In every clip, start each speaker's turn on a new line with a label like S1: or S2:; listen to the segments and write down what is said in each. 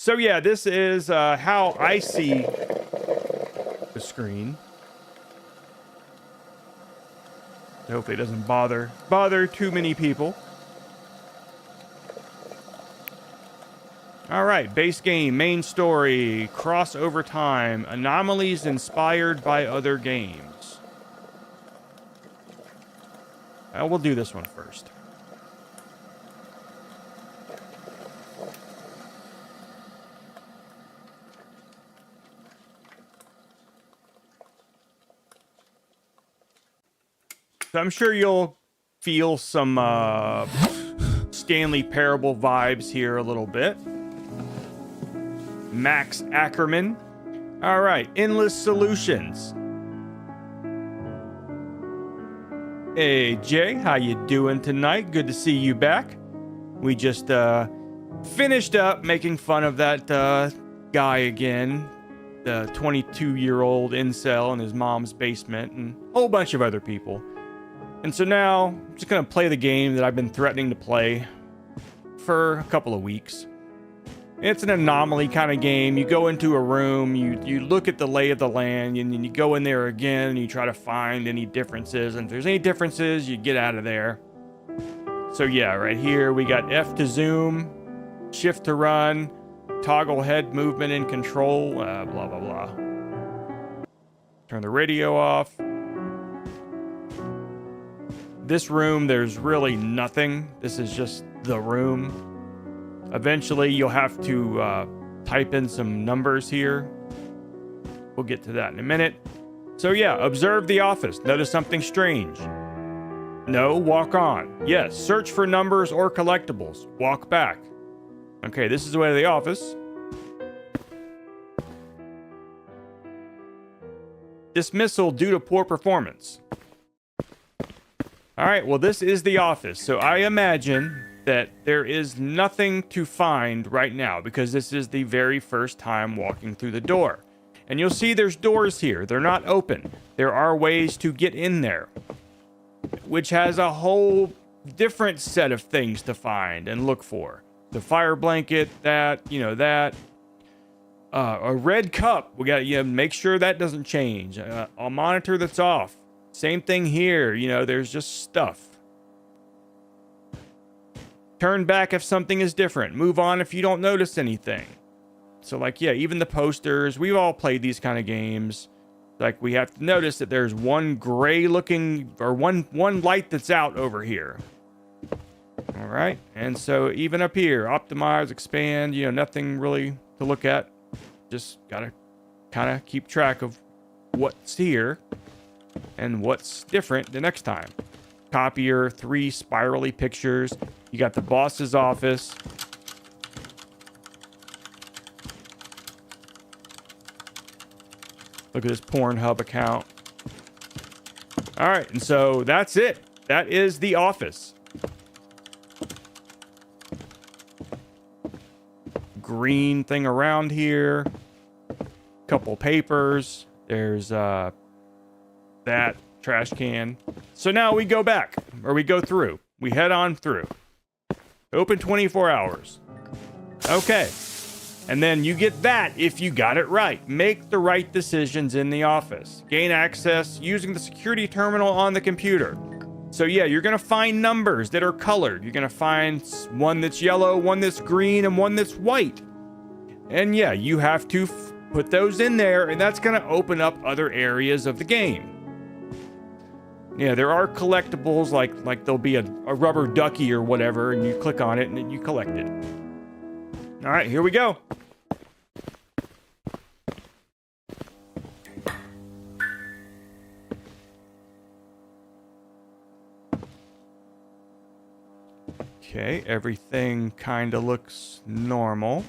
S1: So yeah, this is how I see the screen. Hopefully it doesn't bother too many people. All right, base game, main story, crossover time, anomalies inspired by other games. We'll do this one first. So I'm sure you'll feel some Stanley Parable vibes here a little bit. Max Ackerman. All right, Endless Solutions. Hey, Jay, how you doing tonight? Good to see you back. We just finished up making fun of that guy again, the 22-year-old incel in his mom's basement, and a whole bunch of other people. And so now, I'm just going to play the game that I've been threatening to play for a couple of weeks. It's an anomaly kind of game. You go into a room, you look at the lay of the land, and then you go in there again, and you try to find any differences. And if there's any differences, you get out of there. So yeah, right here, we got F to zoom, shift to run, toggle head movement and control, blah, blah, blah. Turn the radio off. This room, there's really nothing. This is just the room. Eventually, you'll have to type in some numbers here. We'll get to that in a minute. So yeah, observe the office. Notice something strange. No, walk on. Yes, search for numbers or collectibles. Walk back. Okay, this is the way to the office. Dismissal due to poor performance. All right, well, this is the office. So I imagine that there is nothing to find right now because this is the very first time walking through the door. And you'll see there's doors here. They're not open. There are ways to get in there, which has a whole different set of things to find and look for. The fire blanket, that, that. A red cup. We got to make sure that doesn't change. A monitor that's off. Same thing here. There's just stuff. Turn back if something is different. Move on if you don't notice anything. So even the posters, we've all played these kind of games. Like we have to notice that there's one gray looking or one light that's out over here. All right. And so even up here, optimize, expand, nothing really to look at. Just got to kind of keep track of what's here and what's different the next time. Copier, 3 spirally pictures. You got the boss's office. Look at this Pornhub account. All right, and so that's it. That is the office. Green thing around here. Couple papers. There's that trash can. So now we go back, or we go through. We head on through. Open 24 hours. Okay. And then you get that if you got it right. Make the right decisions in the office. Gain access using the security terminal on the computer. So yeah, you're going to find numbers that are colored. You're going to find one that's yellow, one that's green, and one that's white. And yeah, you have to put those in there, and that's going to open up other areas of the game. Yeah, there are collectibles, like there'll be a rubber ducky or whatever, and you click on it, and then you collect it. All right, here we go. Okay, everything kind of looks normal.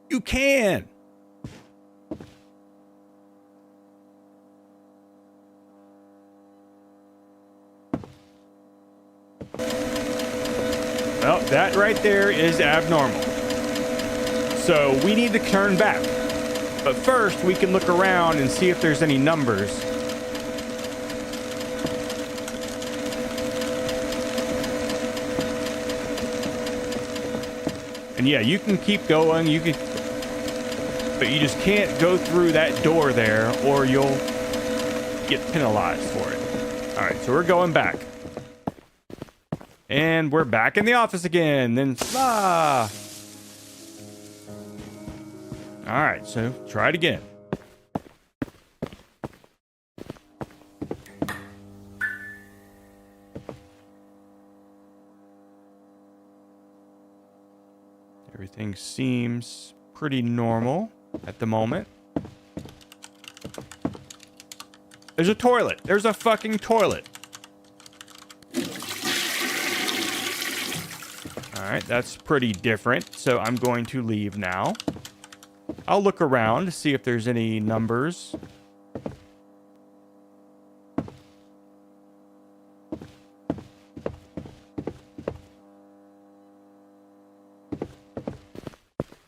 S1: You can. Well, that right there is abnormal. So we need to turn back. But first, we can look around and see if there's any numbers. And yeah, you can keep going. You can, but you just can't go through that door there, or you'll get penalized for it. All right, so we're going back. And we're back in the office again. Then, All right, so try it again. Everything seems pretty normal at the moment. There's a toilet. There's a fucking toilet. All right, that's pretty different. So I'm going to leave now. I'll look around to see if there's any numbers.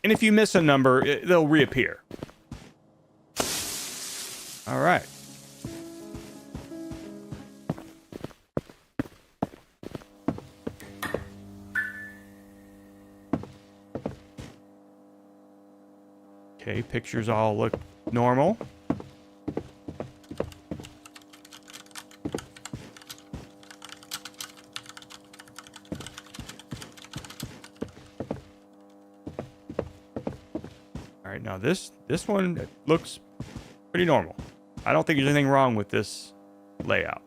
S1: And if you miss a number, they'll reappear. All right. Okay, pictures all look normal. All right, now this one looks pretty normal. I don't think there's anything wrong with this layout.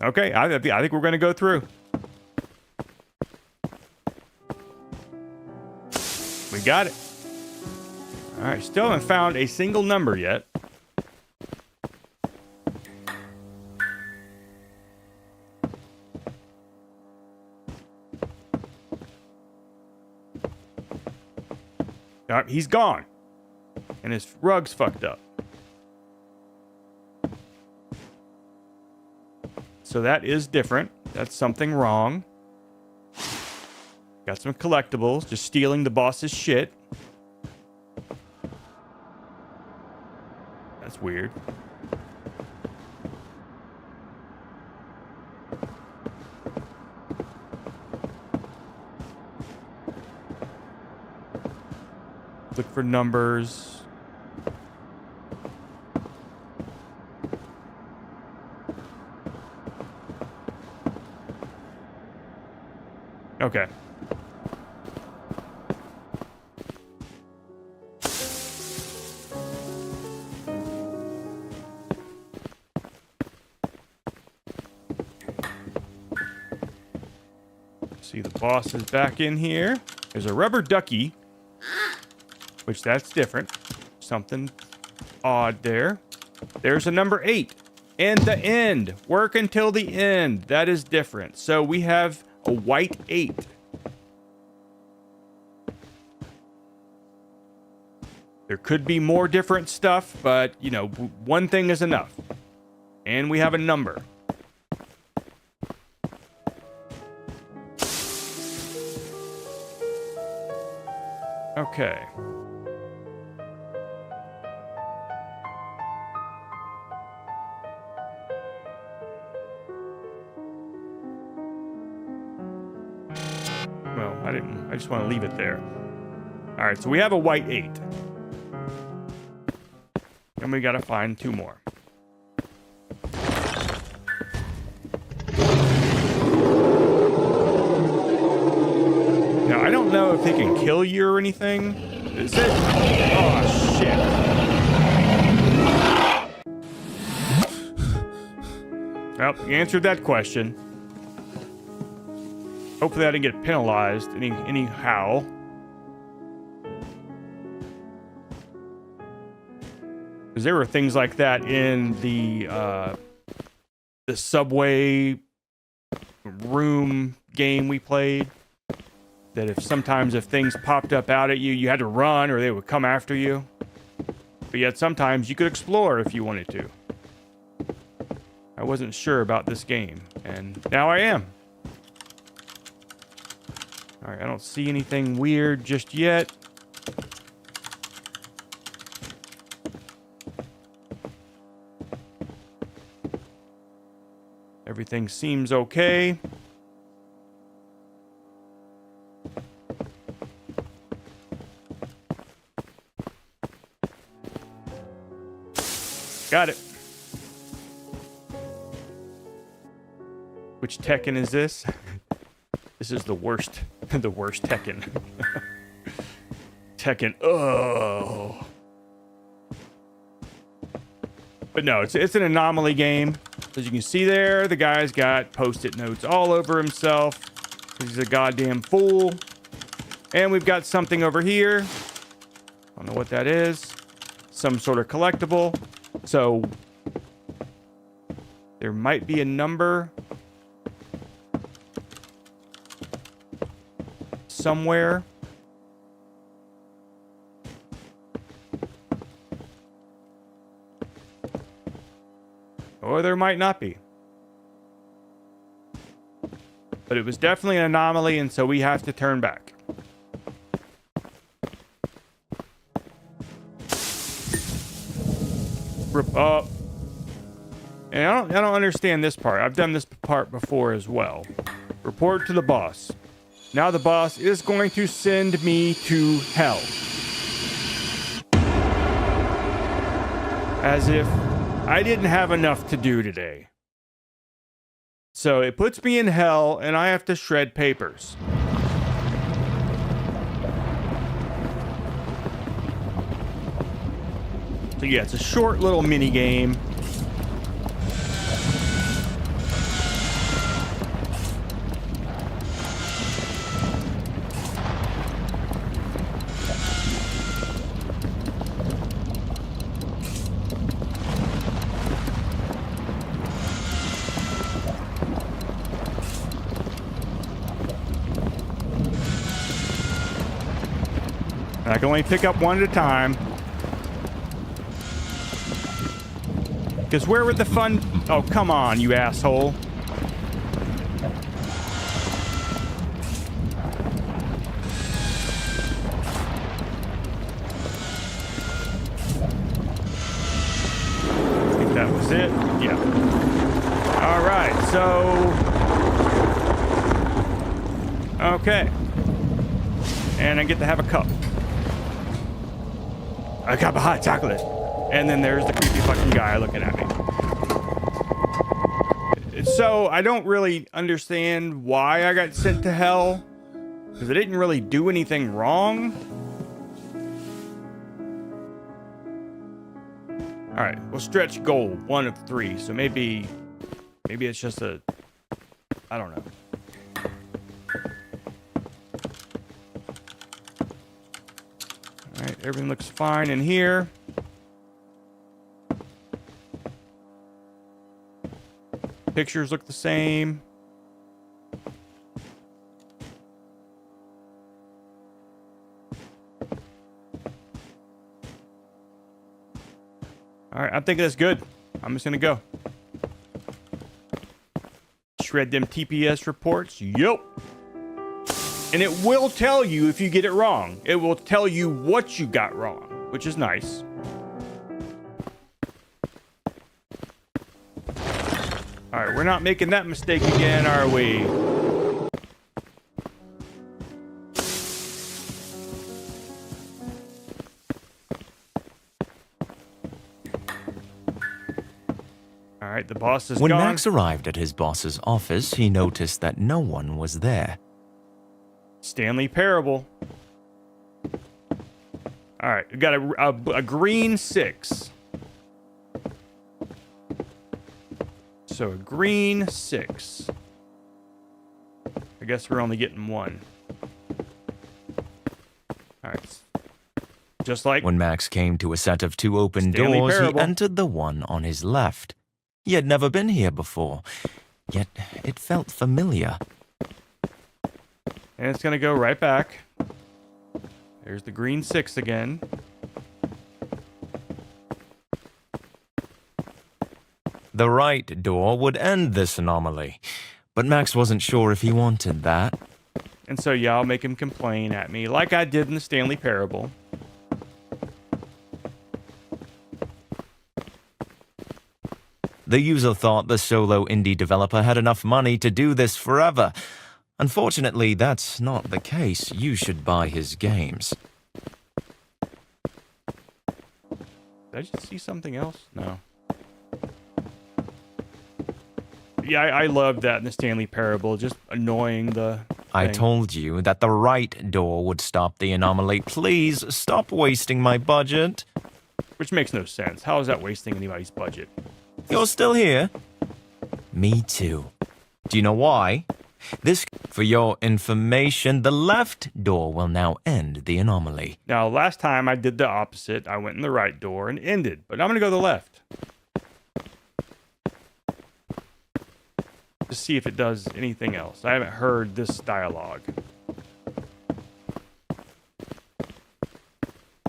S1: Okay, I think we're going to go through. We got it. All right, still haven't found a single number yet. All right, he's gone. And his rug's fucked up. So that is different. That's something wrong. Got some collectibles. Just stealing the boss's shit. That's weird. Look for numbers. Okay. See, the boss is back in here. There's a rubber ducky, which that's different. Something odd there. There's a number 8. And the end. Work until the end. That is different. So we have a white 8. There could be more different stuff, but, you know, one thing is enough. And we have a number. Okay. Well, I just want to leave it there. All right, so we have a white 8. And we got to find 2 more. Now, I don't know if they can kill you or anything. Is it? Oh, shit. Well, you answered that question. Hopefully I didn't get penalized anyhow. Because there were things like that in the subway room game we played. That if things popped up out at you, you had to run or they would come after you. But yet sometimes you could explore if you wanted to. I wasn't sure about this game, and now I am. All right, I don't see anything weird just yet. Everything seems okay. Got it. Which Tekken is this? This is the worst. The worst Tekken. Tekken. Oh. But no, it's an anomaly game. As you can see there, the guy's got post-it notes all over himself. He's a goddamn fool. And we've got something over here. I don't know what that is. Some sort of collectible. So there might be a number somewhere. Or there might not be. But it was definitely an anomaly, and so we have to turn back. Rip up. And I don't understand this part. I've done this part before as well. Report to the boss. Now the boss is going to send me to hell. As if I didn't have enough to do today. So it puts me in hell, and I have to shred papers. So yeah, it's a short little mini game. I can only pick up one at a time. Because where would the fun... Oh, come on, you asshole. I think that was it. Yeah. All right, so... Okay. And I get to have a cup. A cup of hot chocolate. And then there's the creepy fucking guy looking at me. So I don't really understand why I got sent to hell. Because I didn't really do anything wrong. Alright, we'll stretch goal. 1 of 3. So maybe it's just a... I don't know. Alright, everything looks fine in here. Pictures look the same. Alright, I think that's good. I'm just gonna go. Shred them TPS reports. Yup. And it will tell you if you get it wrong. It will tell you what you got wrong, which is nice. All right, we're not making that mistake again, are we? All right, the boss is gone.
S2: When Max arrived at his boss's office, he noticed that no one was there.
S1: Stanley Parable. All right, we got a green 6. So a green 6. I guess we're only getting 1. All right. Just like
S2: when Max came to a set of 2 open
S1: Stanley
S2: doors,
S1: Parable.
S2: He entered the one on his left. He had never been here before, yet it felt familiar.
S1: And it's going to go right back. There's the green 6 again.
S2: The right door would end this anomaly, but Max wasn't sure if he wanted that.
S1: And so, yeah, I'll make him complain at me like I did in the Stanley Parable.
S2: The user thought the solo indie developer had enough money to do this forever. Unfortunately, that's not the case. You should buy his games.
S1: Did I just see something else? No. Yeah, I love that in the Stanley Parable, just annoying the
S2: I
S1: thing.
S2: told you that the right door would stop the anomaly. Please, stop wasting my budget.
S1: Which makes no sense. How is that wasting anybody's budget?
S2: You're still here? Me too. Do you know why? For your information, the left door will now end the anomaly.
S1: Now, last time I did the opposite. I went in the right door and ended, but I'm going to go to the left. To see if it does anything else. I haven't heard this dialogue.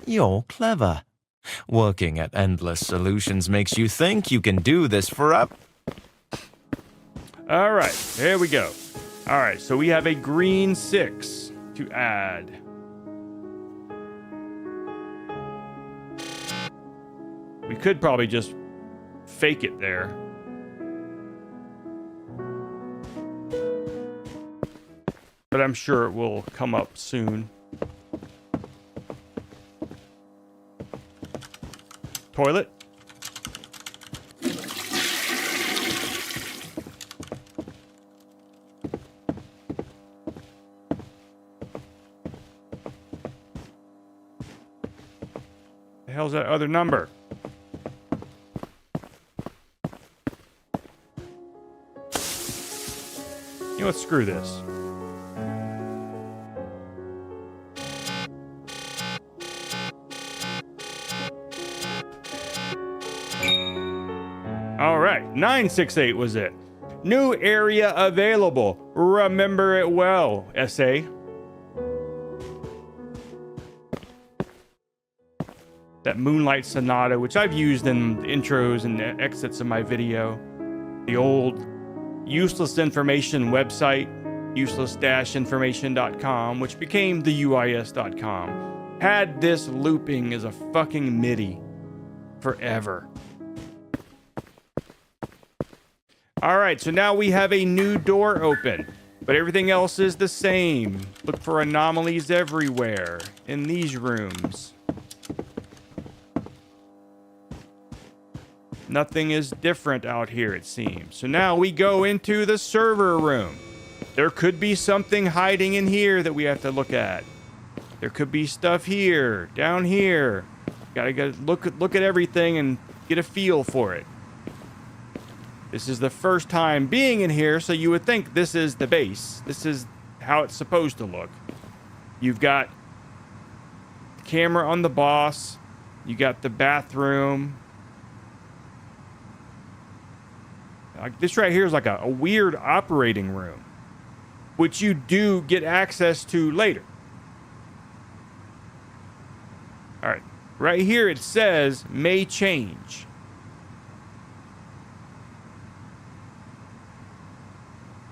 S2: You're clever. Working at Endless Solutions makes you think you can do this forever.
S1: All right, here we go. All right, so we have a green 6 to add. We could probably just fake it there. But I'm sure it will come up soon. Toilet. The hell's that other number? You know what? Screw this. All right, 968 was it. New area available. Remember it well, essay. That Moonlight Sonata, which I've used in the intros and exits of my video. The old useless information website, useless-information.com, which became TheUIS.com, had this looping as a fucking MIDI forever. All right, so now we have a new door open, but everything else is the same. Look for anomalies everywhere in these rooms. Nothing is different out here, it seems. So now we go into the server room. There could be something hiding in here that we have to look at. There could be stuff here, down here. Gotta look at everything and get a feel for it. This is the first time being in here, so you would think this is the base. This is how it's supposed to look. You've got the camera on the boss. You got the bathroom. Like this right here is like a weird operating room, which you do get access to later. All right, right here it says may change.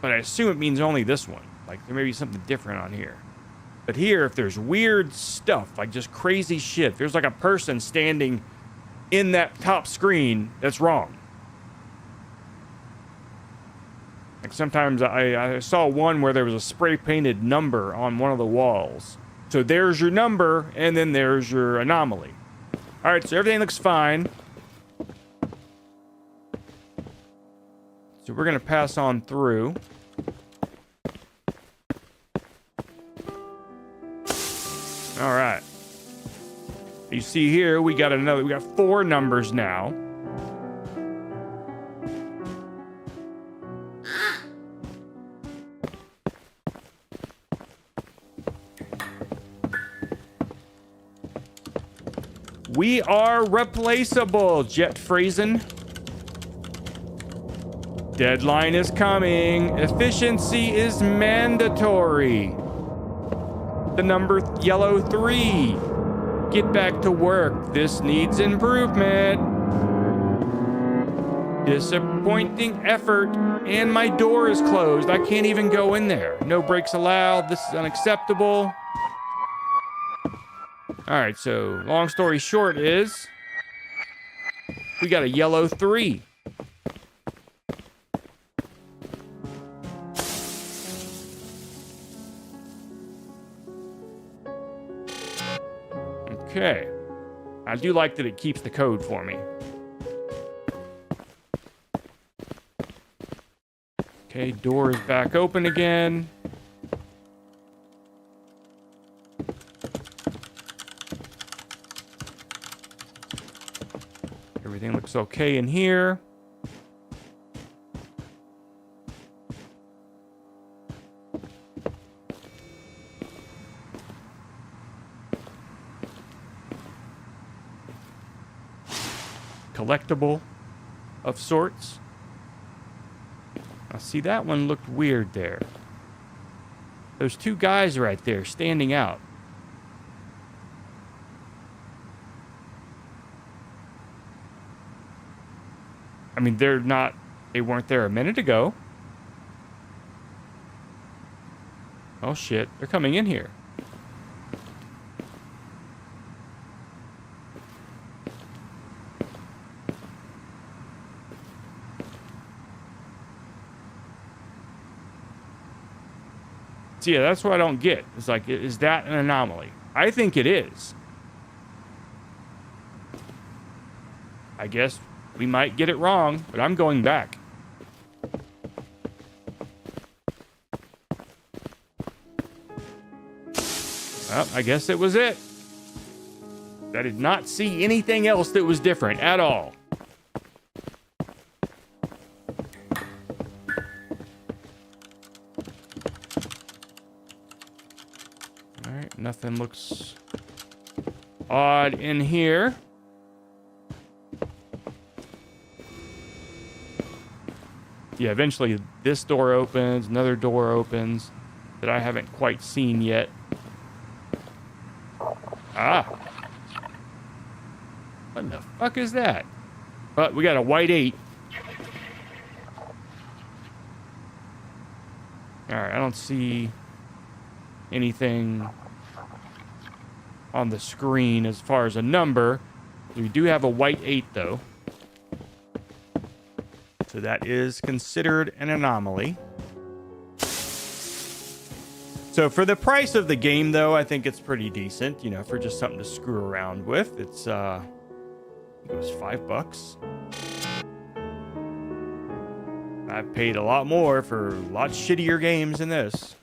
S1: But I assume it means only this one. Like, there may be something different on here. But here, if there's weird stuff, like just crazy shit, there's like a person standing in that top screen, that's wrong. Like sometimes I saw one where there was a spray-painted number on one of the walls. So there's your number, and then there's your anomaly. All right, so everything looks fine. So we're going to pass on through. All right. You see here, we got 4 numbers now. We are replaceable, Jet Phrasen. Deadline is coming. Efficiency is mandatory. The number yellow 3. Get back to work. This needs improvement. Disappointing effort. And my door is closed. I can't even go in there. No breaks allowed. This is unacceptable. All right, so long story short is we got a yellow 3. Okay. I do like that it keeps the code for me. Okay, door is back open again. Everything looks okay in here. Collectible of sorts. Now, see, that one looked weird there. Those two guys right there standing out. I mean, they weren't there a minute ago. Oh shit, they're coming in here. So yeah, that's what I don't get. It's like, is that an anomaly? I think it is. I guess we might get it wrong, but I'm going back. Well, I guess it was it. I did not see anything else that was different at all. All right, nothing looks odd in here. Yeah, eventually this door opens, another door opens that I haven't quite seen yet. Ah. What the fuck is that? But we got a white 8. Alright, I don't see anything on the screen as far as a number. We do have a white 8, though. So that is considered an anomaly. So for the price of the game, though, I think it's pretty decent. You know, for just something to screw around with. It's, I think it was $5. I've paid a lot more for a lot shittier games than this.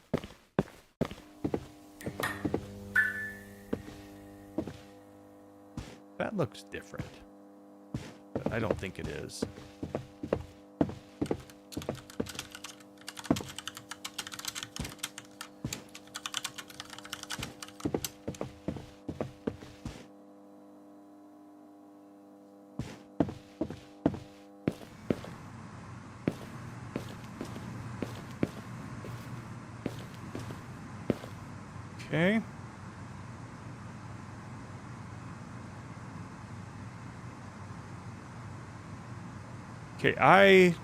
S1: That looks different. But I don't think it is. Okay. Okay, I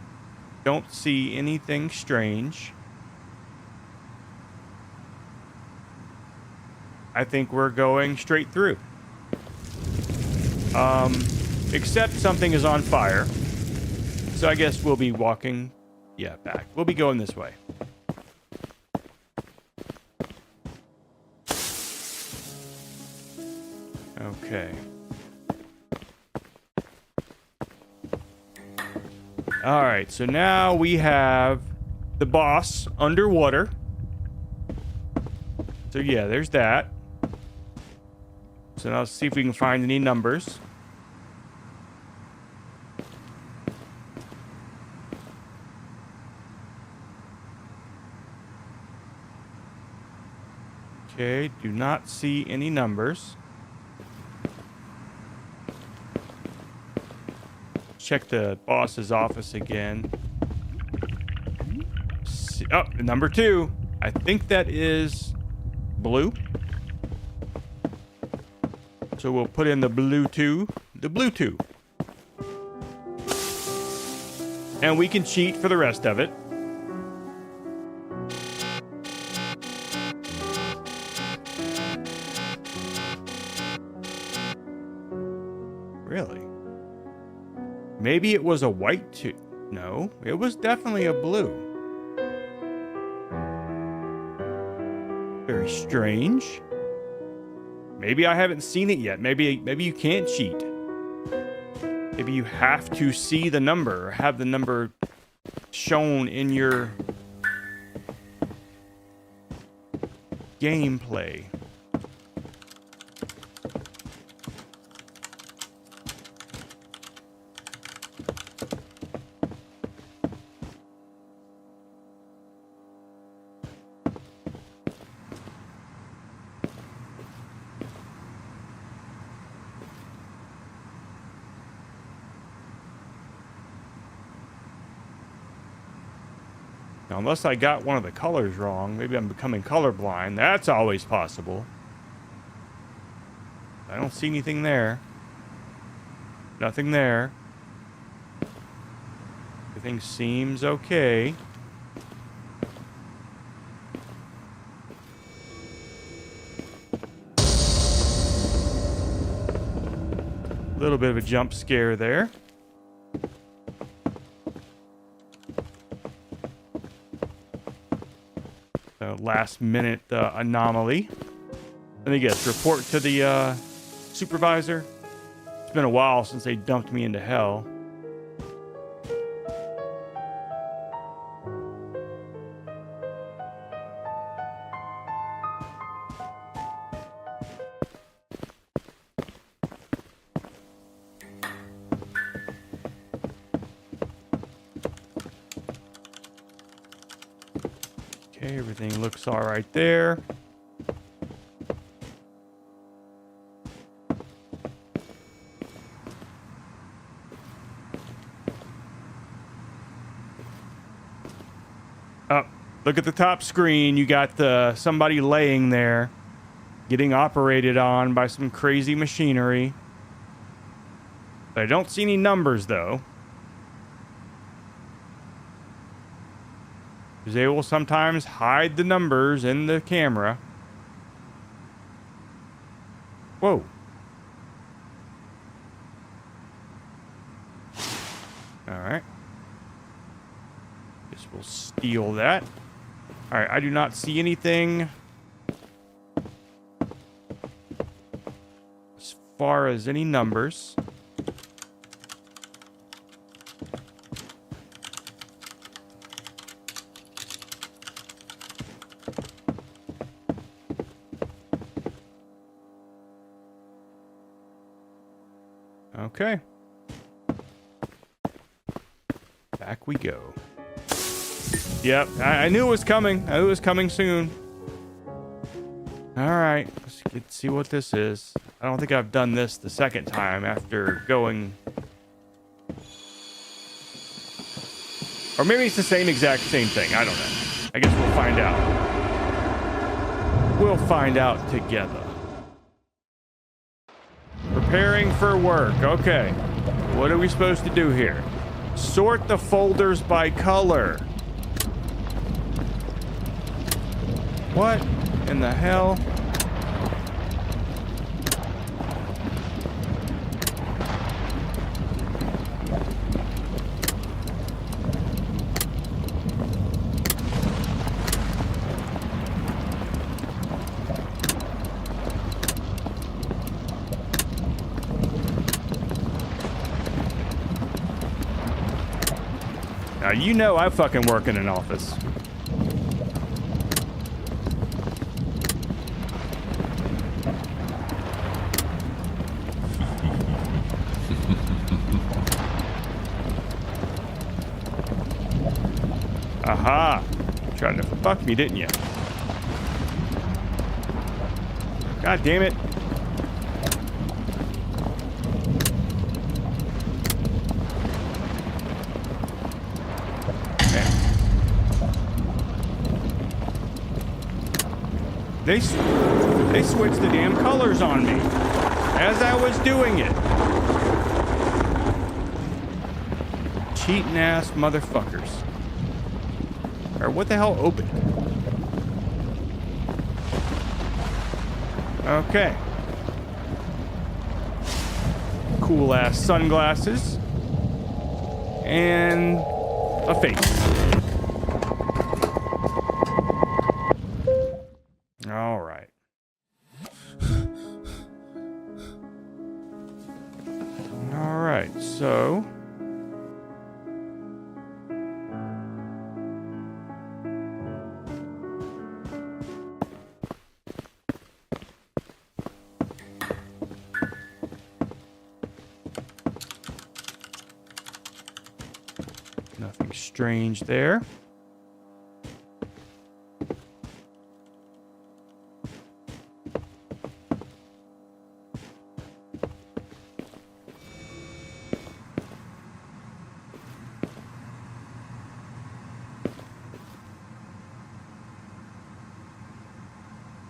S1: don't see anything strange. I think we're going straight through. Except something is on fire. So I guess we'll be walking, yeah, back. We'll be going this way. Okay. All right, so now we have the boss underwater. So yeah, there's that. So now let's see if we can find any numbers. Okay, do not see any numbers. Check the boss's office again. See, oh, number 2. I think that is blue. So we'll put in the blue 2. The blue 2. And we can cheat for the rest of it. Really? Maybe it was a white 2. No, it was definitely a blue. Very strange. Maybe I haven't seen it yet. Maybe you can't cheat. Maybe you have to see the number or have the number shown in your gameplay. Now, unless I got one of the colors wrong, maybe I'm becoming colorblind. That's always possible. I don't see anything there. Nothing there. Everything seems okay. A little bit of a jump scare there. Last minute anomaly. Let me guess, report to the supervisor. It's been a while since they dumped me into hell. Okay, everything looks all right there. Up, look at the top screen. You got somebody laying there, getting operated on by some crazy machinery. I don't see any numbers though. Because they will sometimes hide the numbers in the camera. Whoa. Alright. Guess we'll steal that. Alright, I do not see anything as far as any numbers. Okay. Back we go. Yep, I knew it was coming. I knew it was coming soon. Alright, let's see what this is. I don't think I've done this the second time after going... Or maybe it's the same same thing. I don't know. I guess we'll find out. We'll find out together. Preparing for work. Okay. What are we supposed to do here? Sort the folders by color. What in the hell? Now, you know I fucking work in an office. Aha! You tried to fuck me, didn't you? God damn it. They switched the damn colors on me as I was doing it. Cheating ass motherfuckers. Or what the hell opened? Okay. Cool ass sunglasses. And a face. All right. So nothing strange there.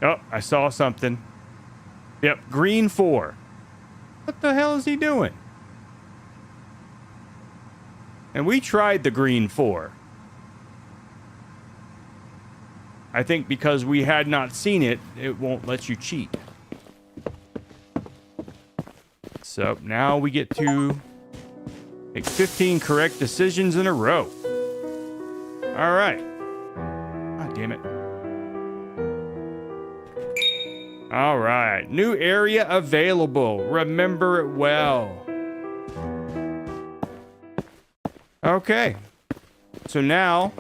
S1: Oh, I saw something. Yep, green 4. What the hell is he doing? And we tried the green 4. I think because we had not seen it, it won't let you cheat. So now we get to make 15 correct decisions in a row. All right. God damn it. All right. New area available. Remember it well. Okay. So now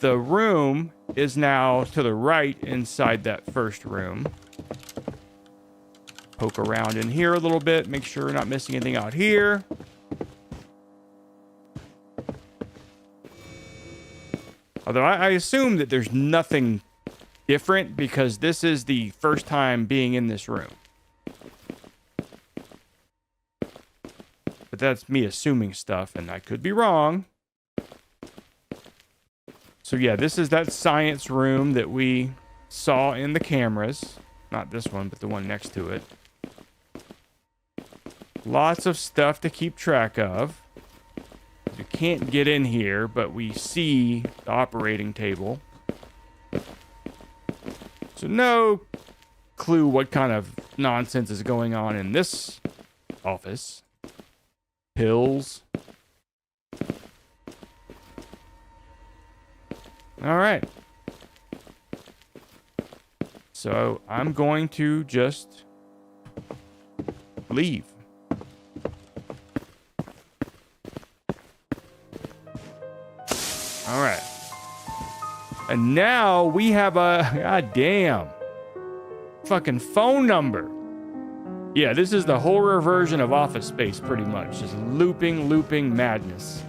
S1: the room is now to the right inside that first room. Poke around in here a little bit. Make sure we're not missing anything out here. Although I assume that there's nothing different because this is the first time being in this room. But that's me assuming stuff, and I could be wrong. So yeah, this is that science room that we saw in the cameras. Not this one, but the one next to it. Lots of stuff to keep track of. You can't get in here, but we see the operating table. So no clue what kind of nonsense is going on in this office. Pills. All right. So I'm going to just leave. All right. And now we have a goddamn fucking phone number. Yeah, this is the horror version of Office Space, pretty much. Just looping madness.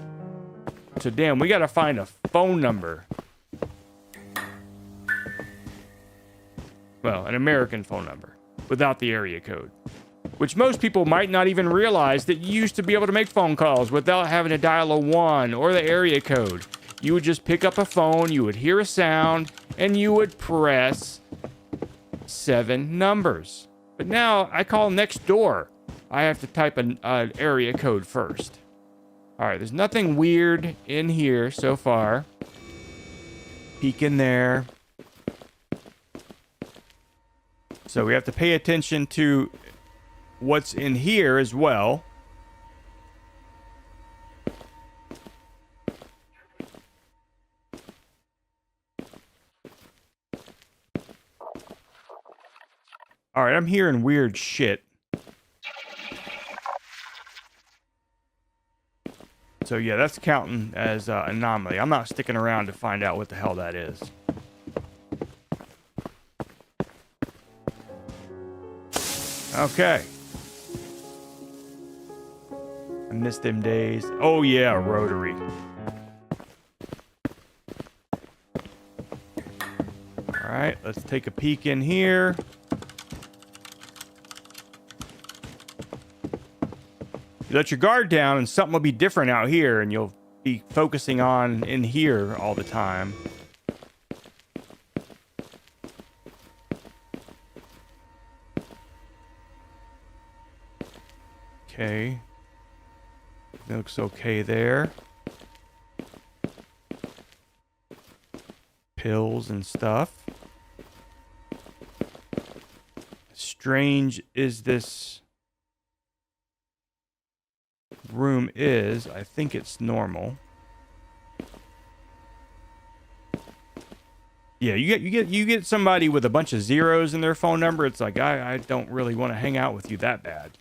S1: So damn, we gotta find a phone number. Well, an American phone number without the area code. Which most people might not even realize that you used to be able to make phone calls without having to dial a 1 or the area code. You would just pick up a phone, you would hear a sound, and you would press 7 numbers. But now I call next door. I have to type an area code first. All right, there's nothing weird in here so far. Peek in there. So we have to pay attention to what's in here as well. All right, I'm hearing weird shit. So yeah, that's counting as anomaly. I'm not sticking around to find out what the hell that is. Okay. I missed them days. Oh yeah, rotary. All right, let's take a peek in here. You let your guard down and something will be different out here and you'll be focusing on in here all the time. Okay. Looks okay there. Pills and stuff. Strange is this room is. I think it's normal. Yeah, you get somebody with a bunch of zeros in their phone number. It's like I don't really want to hang out with you that bad.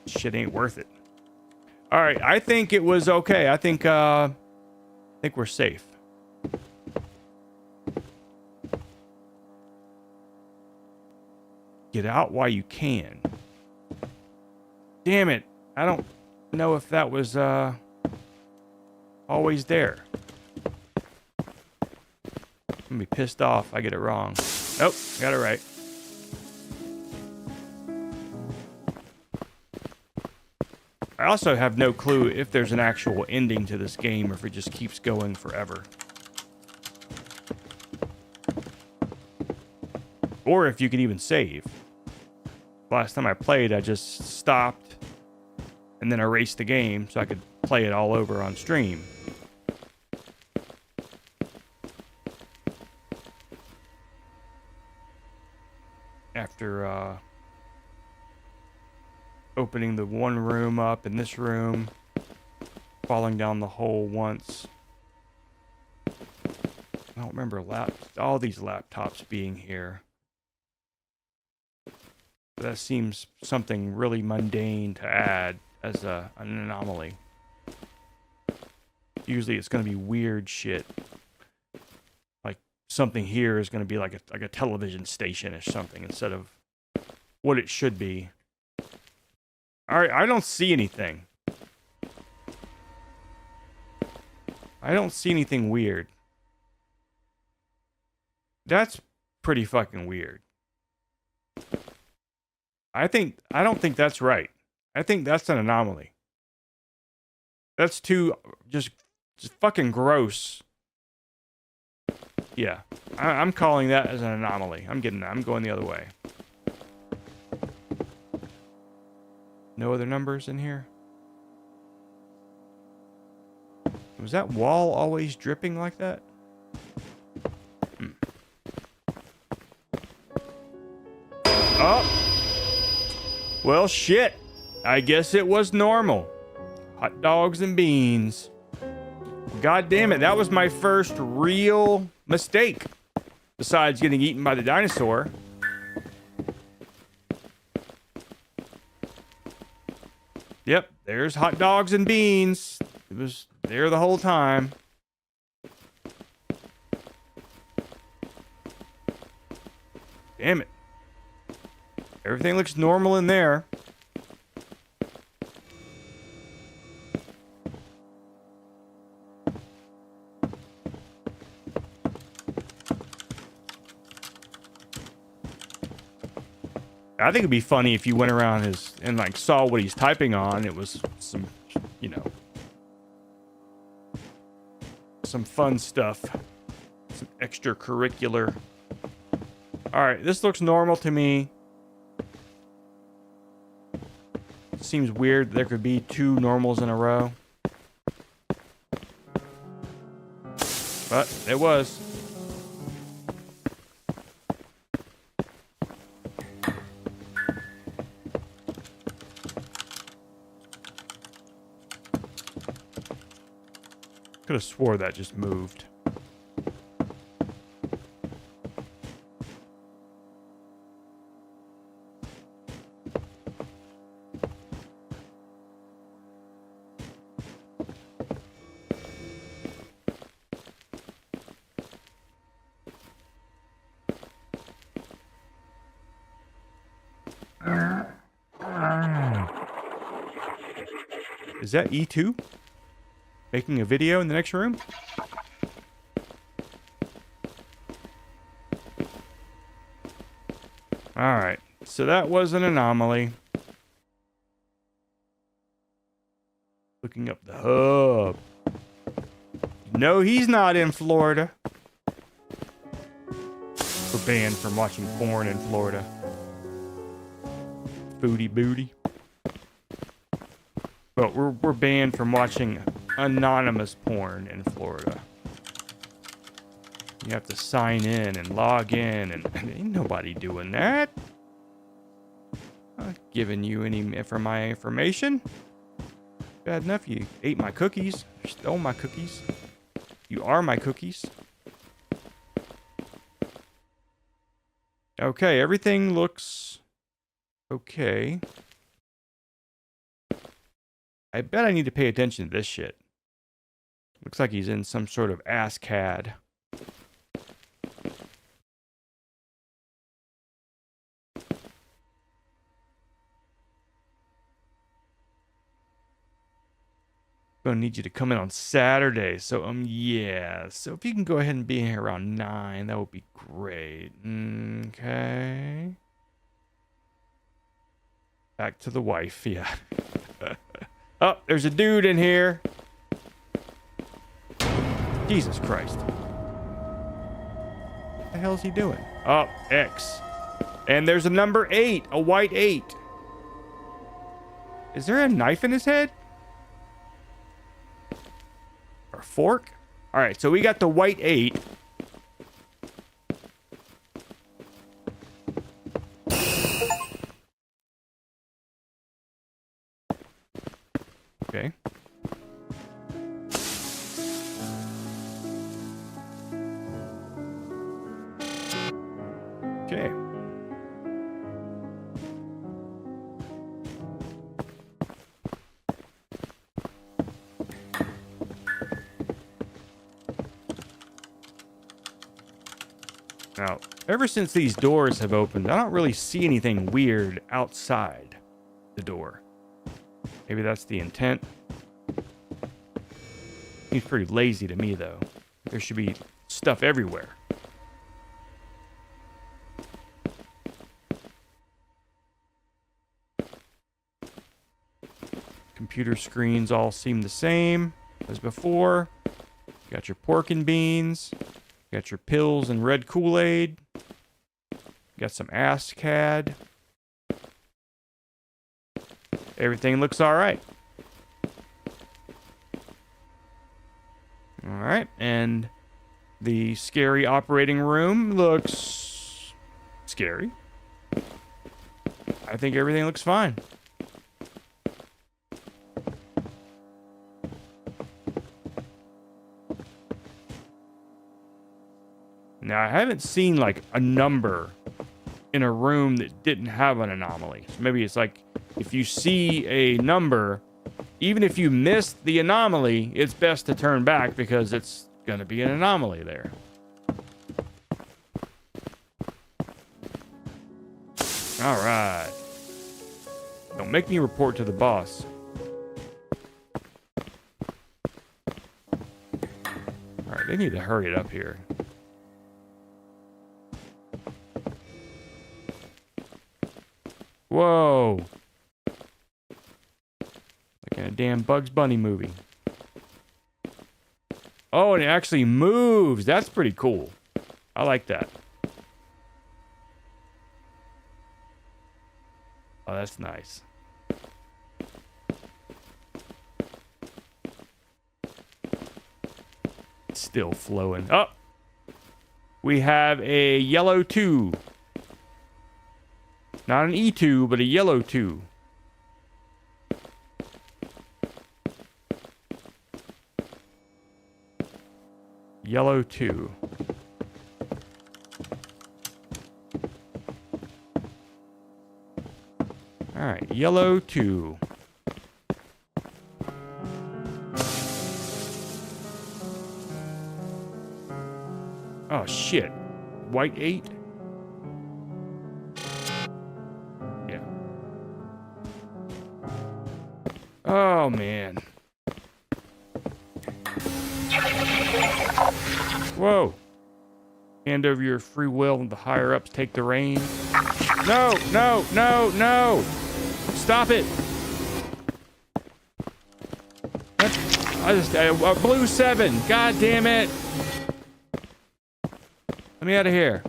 S1: shit ain't worth it. All right, I think it was okay. I think we're safe. Get out while you can. Damn it. I don't know if that was always there. I'm gonna be pissed off if I get it wrong. Nope, got it right. I also have no clue if there's an actual ending to this game or if it just keeps going forever. Or if you can even save. Last time I played, I just stopped and then erased the game so I could play it all over on stream. After opening the one room up in this room, falling down the hole once. I don't remember all these laptops being here. But that seems something really mundane to add as an anomaly. Usually it's going to be weird shit. Like something here is going to be like a television station or something instead of what it should be. All right, I don't see anything. I don't see anything weird. That's pretty fucking weird. I don't think that's right. I think that's an anomaly. That's too just fucking gross. Yeah, I'm calling that as an anomaly. I'm going the other way. No other numbers in here? Was that wall always dripping like that? Oh! Well, shit. I guess it was normal. Hot dogs and beans. God damn it, that was my first real mistake. Besides getting eaten by the dinosaur. Yep, there's hot dogs and beans. It was there the whole time. Damn it. Everything looks normal in there. I think it'd be funny if you went around and like saw what he's typing on. It was some, you know, some fun stuff, some extracurricular. All right, this looks normal to me. Seems weird there could be two normals in a row. But it was. Could have swore that just moved. Is that E2? Making a video in the next room? Alright, so that was an anomaly. Looking up the hub. No, he's not in Florida. We're banned from watching porn in Florida. Foodie booty. But we're banned from watching anonymous porn in Florida. You have to sign in and log in, and ain't nobody doing that. Not giving you any for my information. Bad enough you ate my cookies, stole my cookies. You are my cookies. Okay, everything looks okay. I bet I need to pay attention to this shit. Looks like he's in some sort of ass CAD. Gonna need you to come in on Saturday. So yeah. So if you can go ahead and be here around 9, that would be great. Okay. Back to the wife, yeah. Oh, there's a dude in here. Jesus Christ. What the hell's he doing? Oh, X. And there's a number 8, a white 8. Is there a knife in his head? Or a fork? All right, so we got the white 8. Okay. Okay. Now, ever since these doors have opened, I don't really see anything weird outside the door. Maybe that's the intent. Seems pretty lazy to me, though. There should be stuff everywhere. Computer screens all seem the same as before. You got your pork and beans. You got your pills and red Kool-Aid. You got some ass CAD. Everything looks all right. All right, and the scary operating room looks scary. I think everything looks fine. Now, I haven't seen like a number in a room that didn't have an anomaly. So maybe it's like if you see a number, even if you missed the anomaly, it's best to turn back because it's going to be an anomaly there. All right. Don't make me report to the boss. All right, they need to hurry it up here. Whoa. Like in a damn Bugs Bunny movie. Oh, and it actually moves. That's pretty cool. I like that. Oh, that's nice. It's still flowing. Oh! We have a yellow 2. Not an E2, but a yellow 2. Yellow 2. All right, yellow 2. Oh, shit. White 8? Yeah. Oh, man. Whoa. Hand over your free will and the higher-ups take the reins. No, no, no, no. Stop it. Blue 7. God damn it. Let me out of here.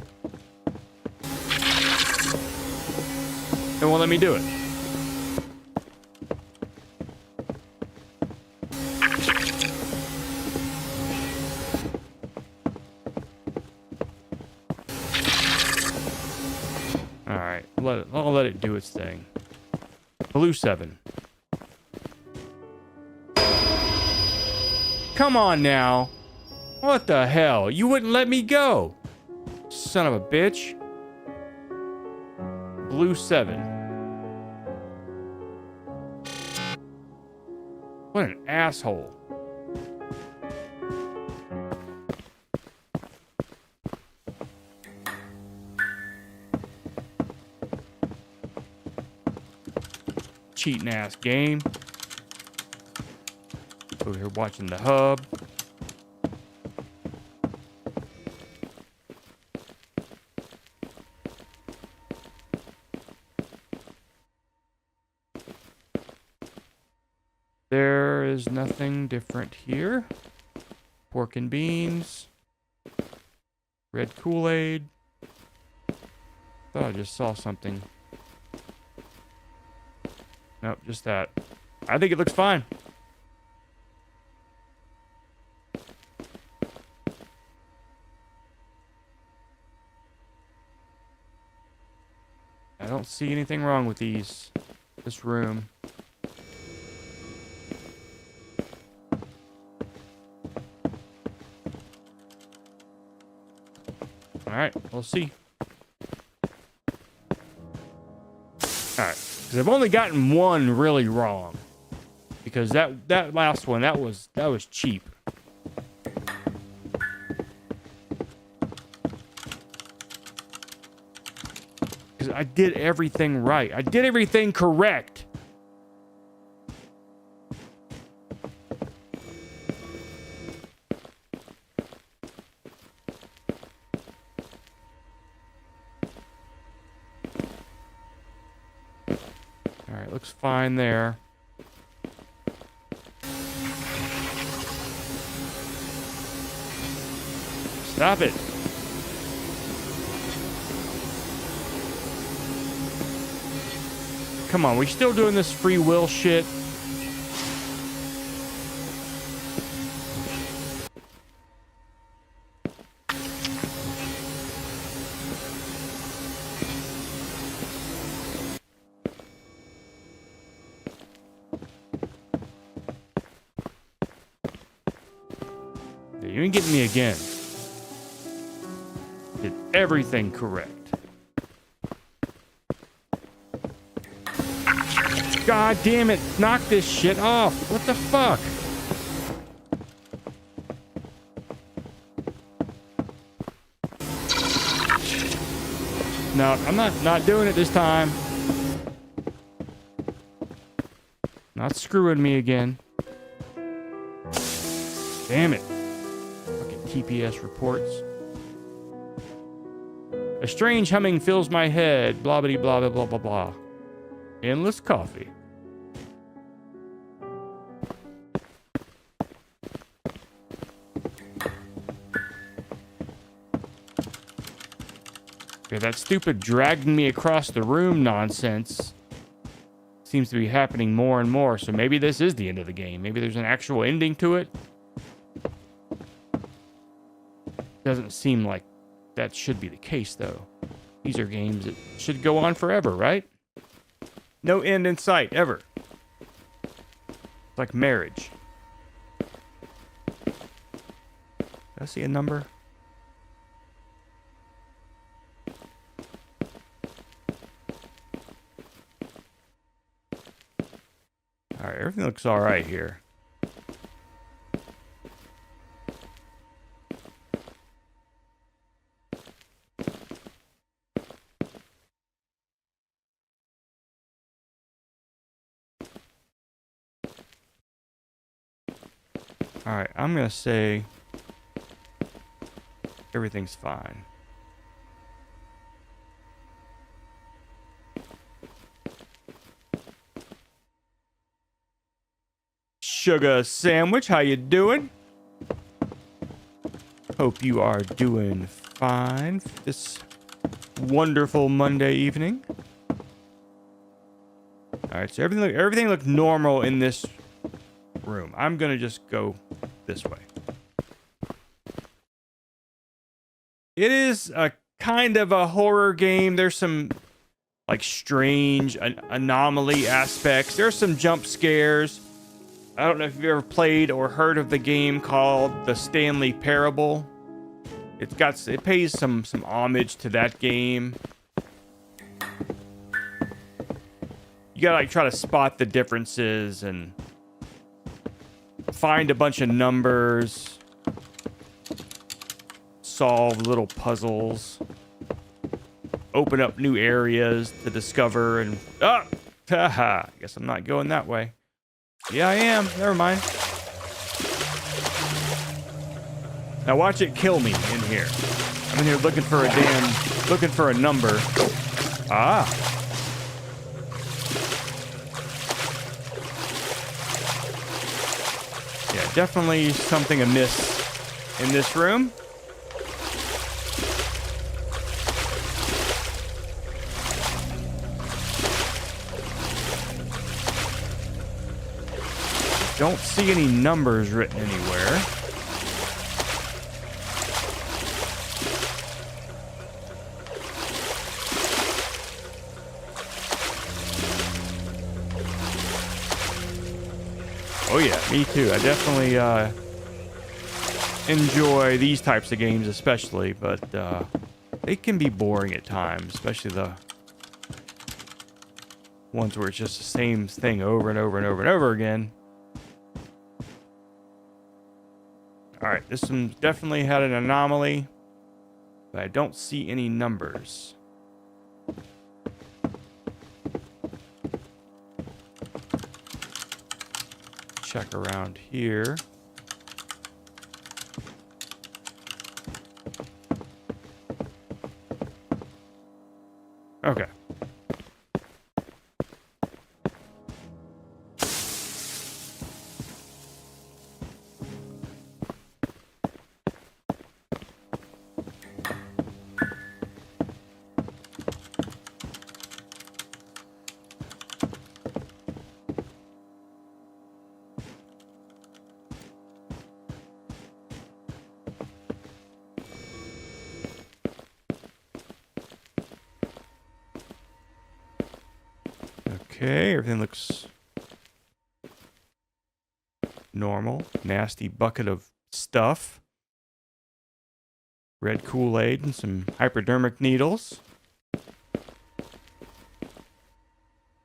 S1: It won't let me do it. Alright, I'll let it do its thing. Blue 7. Come on now. What the hell? You wouldn't let me go. Son of a bitch. Blue 7. What an asshole. Cheating ass game. Over here watching the hub. There is nothing different here. Pork and beans. Red Kool-Aid. Thought I just saw something. Nope, just that. I think it looks fine. I don't see anything wrong with this room. All right, we'll see. All right, because I've only gotten one really wrong. Because that last one, that was cheap. Because I did everything right. I did everything correct. All right, looks fine there. Stop it. Come on, we still doing this free will shit? You ain't getting me again. Did everything correct. God damn it. Knock this shit off. What the fuck? No, I'm not doing it this time. Not screwing me again. Damn it. Fucking TPS reports. A strange humming fills my head. Blah, blah, blah, blah, blah, blah. Endless coffee. Okay, that stupid dragging me across the room nonsense seems to be happening more and more, so maybe this is the end of the game. Maybe there's an actual ending to it. Doesn't seem like that should be the case, though. These are games that should go on forever, right? No end in sight, ever. It's like marriage. Did I see a number? Alright, everything looks alright here. Alright, I'm gonna say everything's fine. Sugar Sandwich, how you doing? Hope you are doing fine this wonderful Monday evening. Alright, so everything looked normal in this room. I'm gonna just go this way. It is a kind of a horror game. There's some like strange anomaly aspects. There's some jump scares. I don't know if you've ever played or heard of the game called The Stanley Parable. It pays some homage to that game. You gotta like try to spot the differences and find a bunch of numbers, solve little puzzles, open up new areas to discover, and haha, guess I'm not going that way. Yeah, I am. Never mind. Now watch it kill me in here. I'm in here looking for a number. Ah. Yeah, definitely something amiss in this room. Don't see any numbers written anywhere. Oh yeah, me too. I definitely enjoy these types of games especially, but they can be boring at times, especially the ones where it's just the same thing over and over and over and over again. Alright, this one definitely had an anomaly, but I don't see any numbers. Check around here. Okay. Okay, everything looks normal. Nasty bucket of stuff. Red Kool-Aid and some hypodermic needles.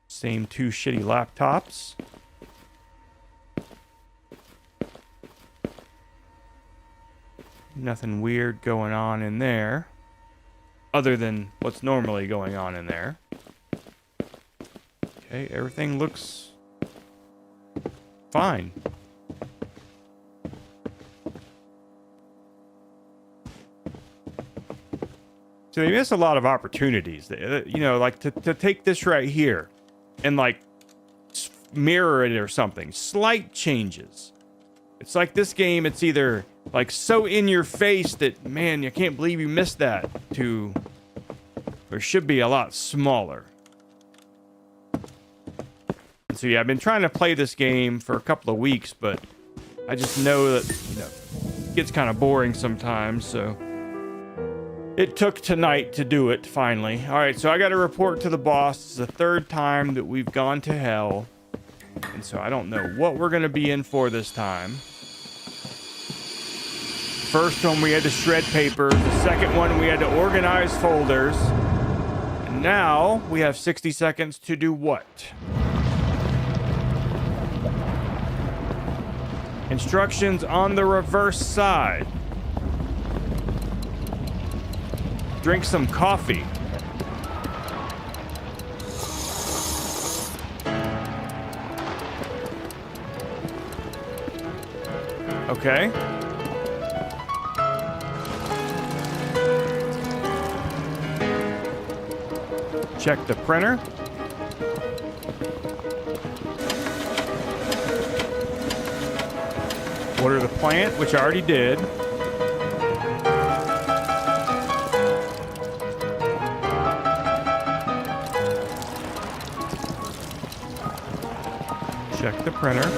S1: Same two shitty laptops. Nothing weird going on in there. Other than what's normally going on in there. Okay, everything looks fine. So they miss a lot of opportunities. You know, like to take this right here and like mirror it or something. Slight changes. It's like this game, it's either like so in your face that, man, you can't believe you missed that, to there should be a lot smaller. So yeah, I've been trying to play this game for a couple of weeks, but I just know that, you know, it gets kind of boring sometimes, so it took tonight to do it, finally. Alright, so I got to report to the boss. It's the third time that we've gone to hell, and so I don't know what we're going to be in for this time. First one, we had to shred papers. The second one, we had to organize folders. And now, we have 60 seconds to do what? Instructions on the reverse side. Drink some coffee. Okay. Check the printer. Water the plant, which I already did. Check the printer.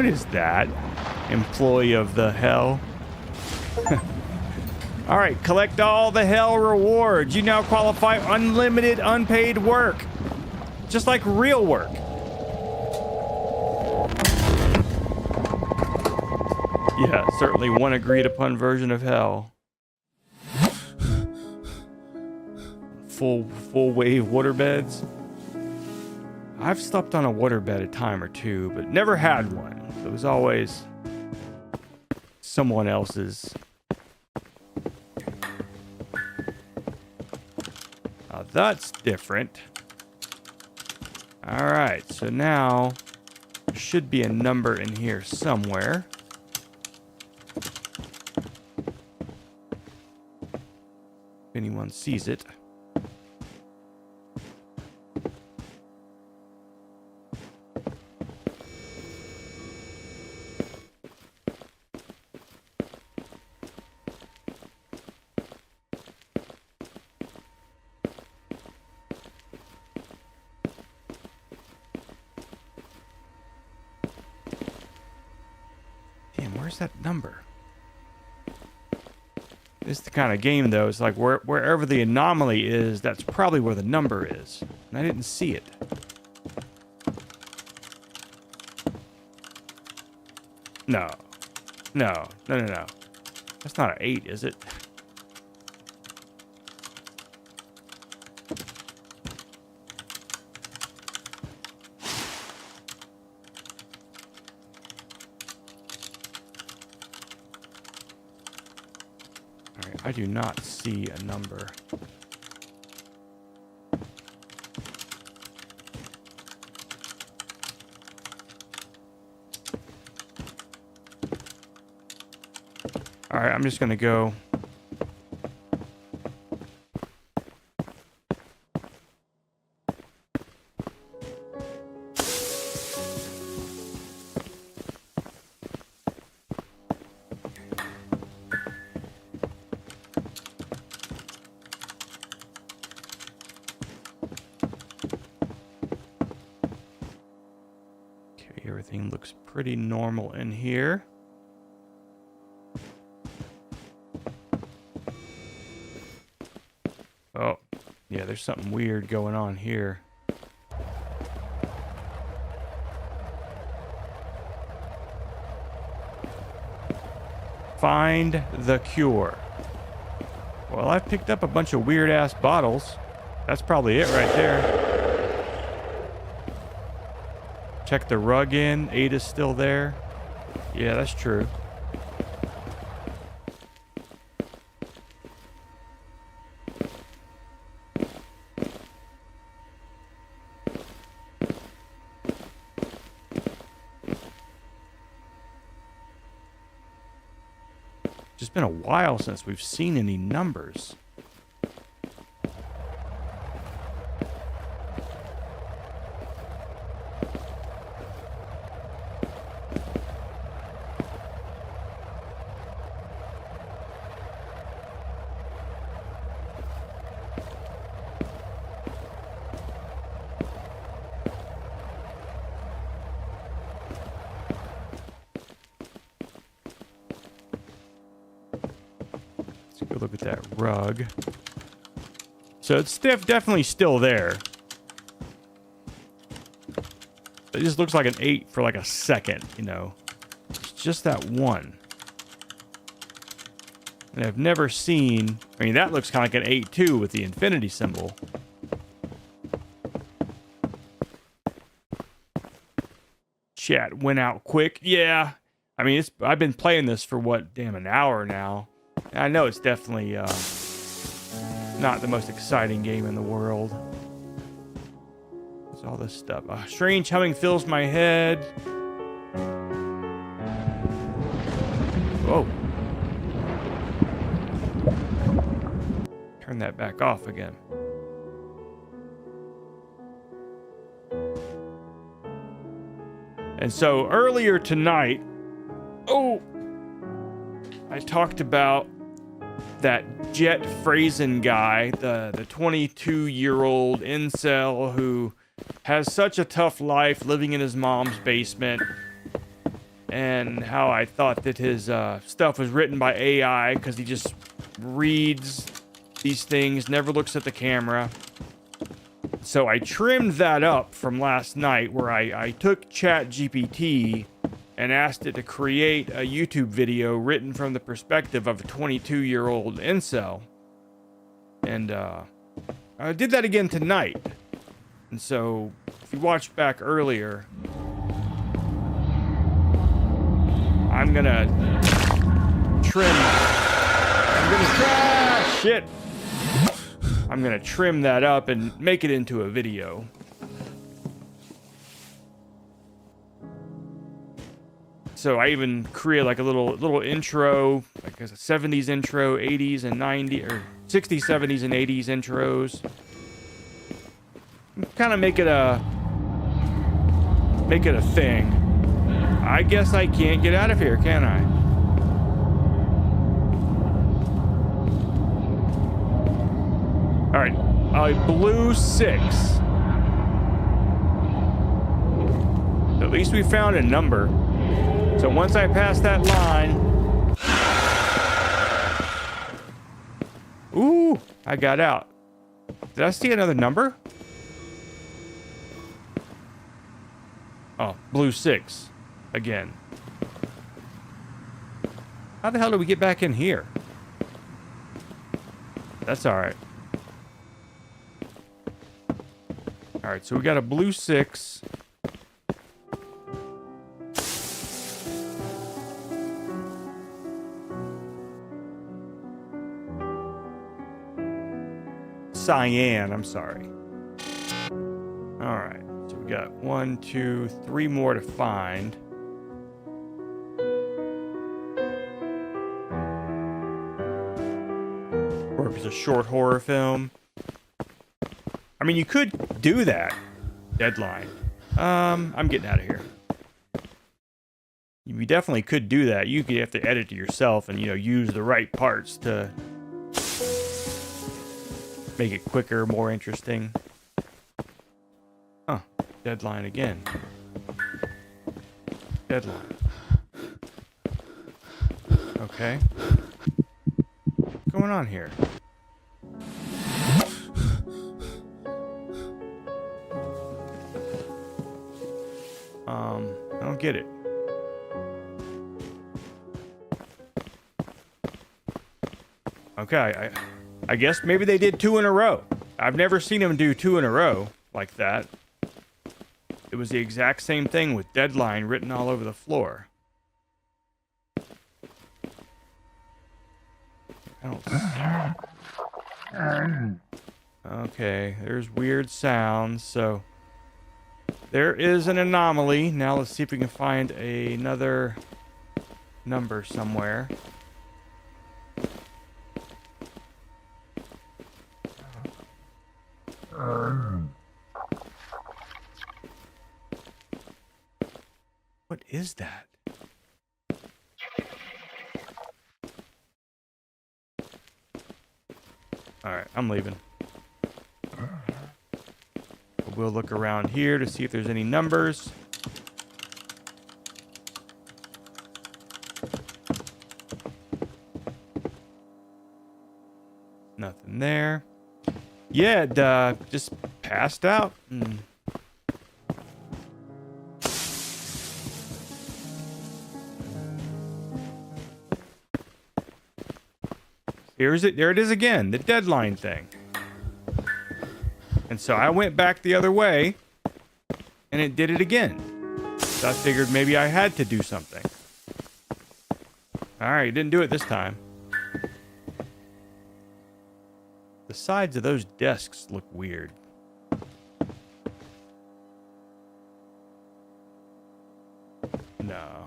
S1: What is that? Employee of the hell. All right, collect all the hell rewards. You now qualify unlimited unpaid work. Just like real work. Yeah, certainly one agreed upon version of hell. Full wave waterbeds. I've slept on a waterbed a time or two, but never had one. It was always someone else's. Now that's different. All right, so now there should be a number in here somewhere. If anyone sees it. Where's that number? This is the kind of game, though. It's like wherever the anomaly is, that's probably where the number is. And I didn't see it. No. No. No, no, no. That's not an 8, is it? I do not see a number. All right, I'm just going to go. Everything looks pretty normal in here. Oh, yeah, there's something weird going on here. Find the cure. Well, I've picked up a bunch of weird-ass bottles. That's probably it right there. Check the rug in. 8 is still there. Yeah, that's true. Just been a while since we've seen any numbers. Go look at that rug. So it's definitely still there. It just looks like an 8 for like a second, you know. It's just that one. And I've never seen... I mean, that looks kind of like an 8 too with the infinity symbol. Chat went out quick. Yeah. I mean, I've been playing this for what, damn, an hour now. I know it's definitely not the most exciting game in the world. There's all this stuff. Strange humming fills my head. Whoa. Turn that back off again. And so earlier tonight, I talked about that Jet Phrasen guy, the 22-year-old incel who has such a tough life living in his mom's basement. and how I thought that his stuff was written by AI because he just reads these things, never looks at the camera. So I trimmed that up from last night where I took ChatGPT and asked it to create a YouTube video written from the perspective of a 22-year-old incel. And I did that again tonight. And so if you watched back earlier, I'm gonna trim. Shit. I'm gonna trim that up and make it into a video. So I even create like a little intro, like a 70s intro, 80s and 90s, or 60s, 70s and 80s intros. Kind of make it a thing. I guess I can't get out of here, can I? All right, a blue 6. At least we found a number. So once I pass that line, ooh, I got out. Did I see another number? Oh, blue 6 again. How the hell do we get back in here? That's all right. All right, so we got a blue 6. Cyan, I'm sorry. All right, so we got 1, 2, 3 more to find. Or if it's a short horror film. I mean, you could do that. Deadline. I'm getting out of here. You definitely could do that. You could have to edit it yourself and, use the right parts to make it quicker, more interesting. Huh. Deadline again. Deadline. Okay. What's going on here? I don't get it. Okay, I guess maybe they did 2 in a row. I've never seen them do 2 in a row like that. It was the exact same thing with deadline written all over the floor. I don't... Okay, there's weird sounds, so... There is an anomaly. Now let's see if we can find another number somewhere. What is that? All right, I'm leaving. We'll look around here to see if there's any numbers. Nothing there. Yeah, it just passed out. There it is again, the deadline thing. And so I went back the other way, and it did it again. So I figured maybe I had to do something. All right, it didn't do it this time. The sides of those desks look weird. No.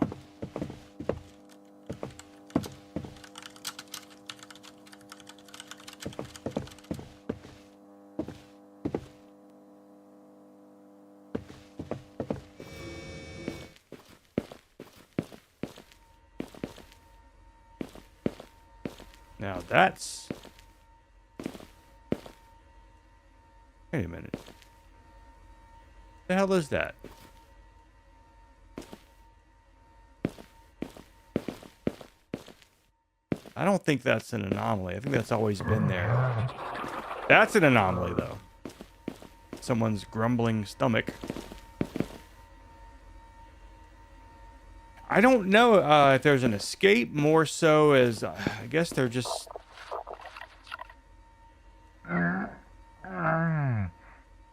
S1: Now that's... Wait a minute. The hell is that? I don't think that's an anomaly. I think that's always been there. That's an anomaly, though. Someone's grumbling stomach. I don't know if there's an escape, more so as I guess they're just... It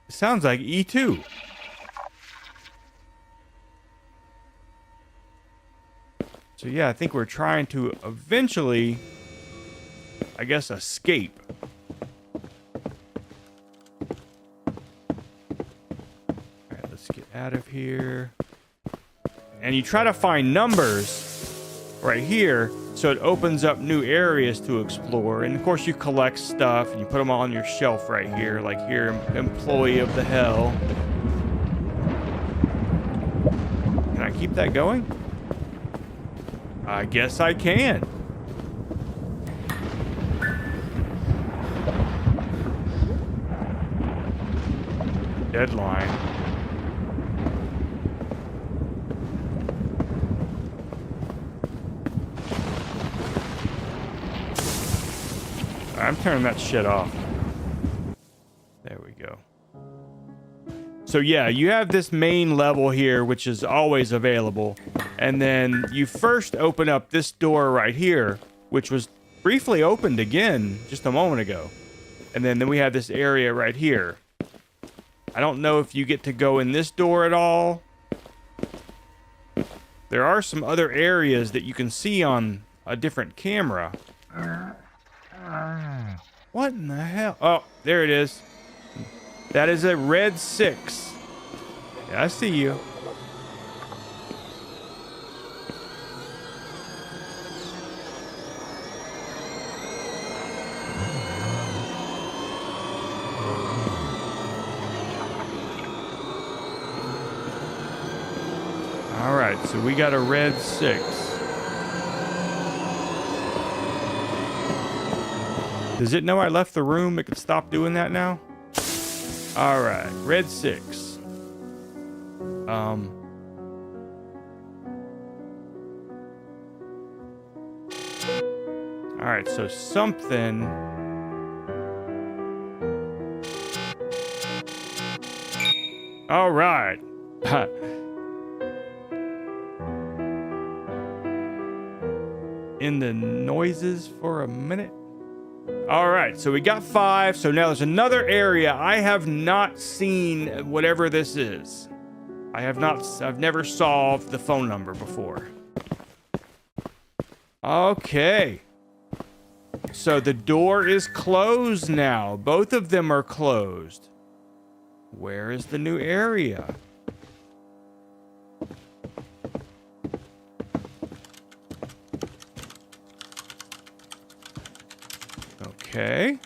S1: sounds like E2. So yeah, I think we're trying to eventually, I guess, escape. Alright, let's get out of here. And you try to find numbers right here, so it opens up new areas to explore. And of course you collect stuff, and you put them all on your shelf right here, like here, employee of the hell. Can I keep that going? I guess I can. Deadline. I'm turning that shit off. There we go. So yeah, you have this main level here, which is always available. And then you first open up this door right here, which was briefly opened again just a moment ago. And then we have this area right here. I don't know if you get to go in this door at all. There are some other areas that you can see on a different camera. What in the hell? Oh, there it is. That is a red 6. Yeah, I see you. All right, so we got a red 6. Does it know I left the room? It can stop doing that now? All right, red 6. All right, so something... All right. In the noises for a minute. All right, so we got 5. So now there's another area. I have not seen whatever this is. I've never solved the phone number before. Okay. So the door is closed now. Both of them are closed. Where is the new area? Okay.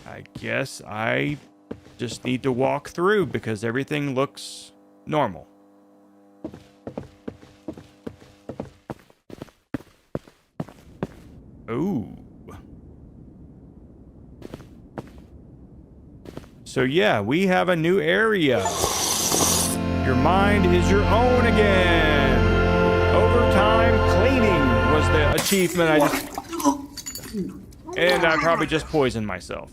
S1: I guess I just need to walk through because everything looks normal. Ooh. So yeah, we have a new area. Your mind is your own again. Overtime cleaning was the achievement and I probably just poisoned myself.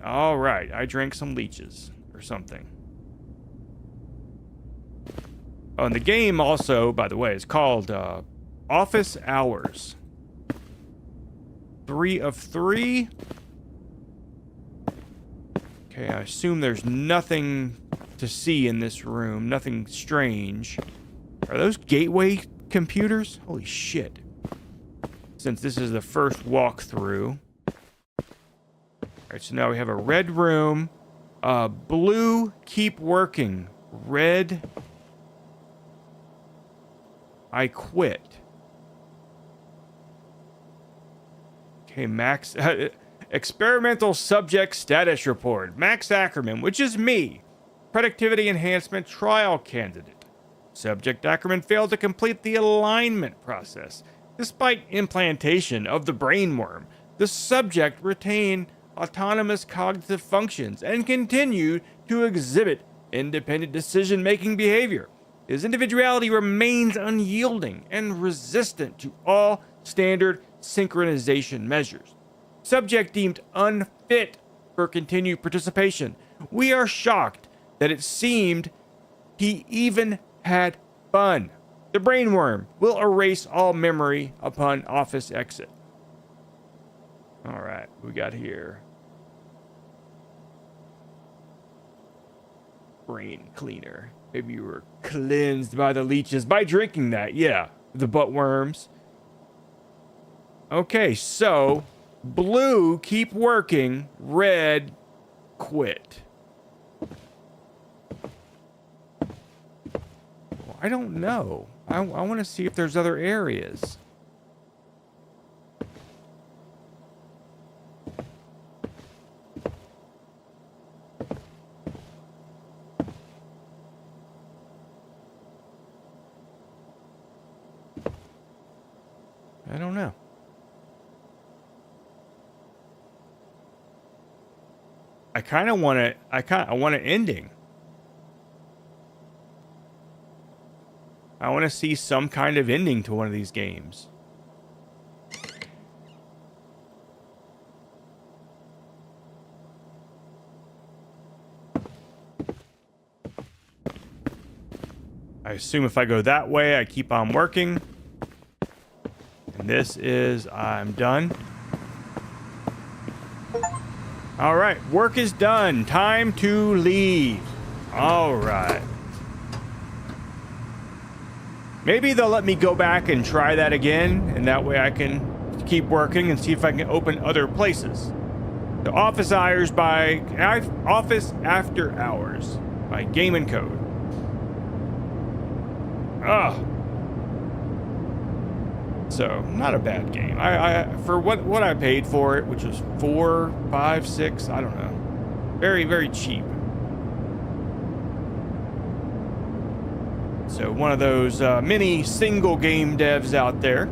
S1: All right, I drank some leeches or something. Oh, and the game also, by the way, is called Office Hours. 3 of 3. Okay, I assume there's nothing to see in this room. Nothing strange. Are those gateway computers? Holy shit. Since this is the first walkthrough. Alright, so now we have a red room. Blue, keep working. Red, I quit. Okay, Max... Experimental Subject Status Report. Max Ackerman, which is me. Productivity Enhancement Trial Candidate. Subject Ackerman failed to complete the alignment process. Despite implantation of the brainworm, the subject retained autonomous cognitive functions and continued to exhibit independent decision-making behavior. His individuality remains unyielding and resistant to all standard synchronization measures. Subject deemed unfit for continued participation. We are shocked that it seemed he even had fun. The brainworm will erase all memory upon office exit. All right, we got here. Brain cleaner. Maybe you were cleansed by the leeches by drinking that. Yeah, the butt worms. Okay, so blue, keep working. Red, quit. Well, I don't know. I want to see if there's other areas. I don't know. I want an ending. I want to see some kind of ending to one of these games. I assume if I go that way, I keep on working. And this is, I'm done. All right, work is done. Time to leave. All right. Maybe they'll let me go back and try that again, and that way I can keep working and see if I can open other places. The office hours by office after hours by Game and Code. Ah. So, not a bad game. I for what I paid for it, which was $4, $5, $6, I don't know. Very, very cheap. So, one of those mini single game devs out there.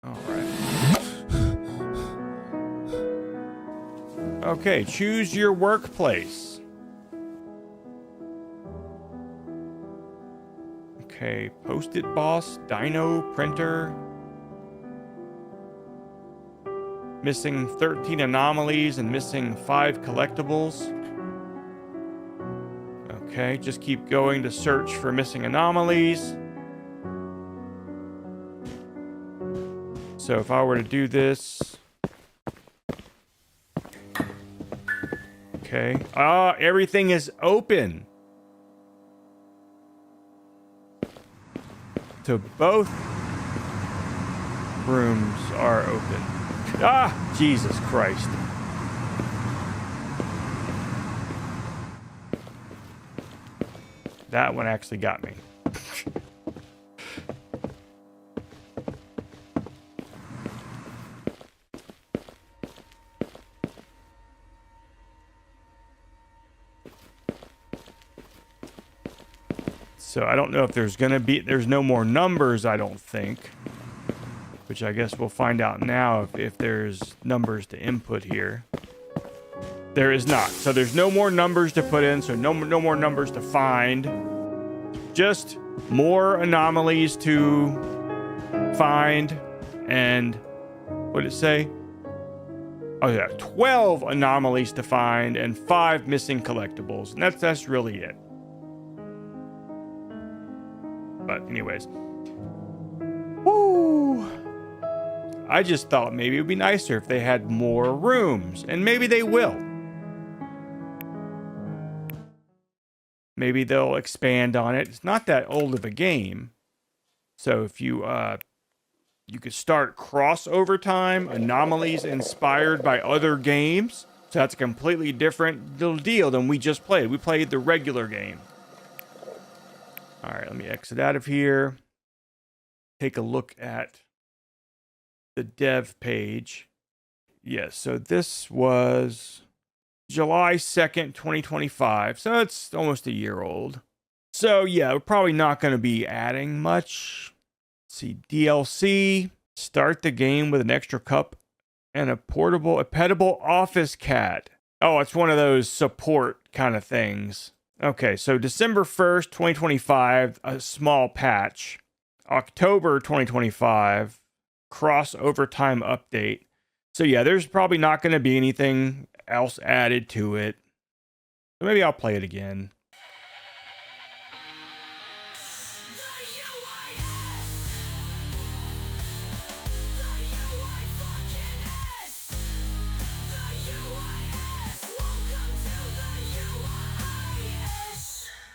S1: All right. Okay, choose your workplace. Okay, Post-it Boss, Dino Printer. Missing 13 anomalies and missing 5 collectibles. Okay, just keep going to search for missing anomalies. So if I were to do this... Okay. Ah, everything is open. So both rooms are open. Ah, Jesus Christ. That one actually got me. So I don't know if there's no more numbers, I don't think. Which I guess we'll find out now if there's numbers to input here. There is not. So there's no more numbers to put in, so no more numbers to find. Just more anomalies to find. And what did it say? Oh yeah, 12 anomalies to find and 5 missing collectibles. And that's really it. But anyways. Woo! I just thought maybe it would be nicer if they had more rooms. And maybe they will. Maybe they'll expand on it. It's not that old of a game. So if you could start crossover time, anomalies inspired by other games. So that's a completely different little deal than we just played. We played the regular game. All right, let me exit out of here. Take a look at the dev page. Yes, so this was July 2nd, 2025. So it's almost a year old. So yeah, we're probably not going to be adding much. Let's see, DLC. Start the game with an extra cup And a petable office cat. Oh, it's one of those support kind of things. Okay, so December 1st, 2025, a small patch. October 2025, cross overtime update. So yeah, there's probably not going to be anything else added to it. So maybe I'll play it again.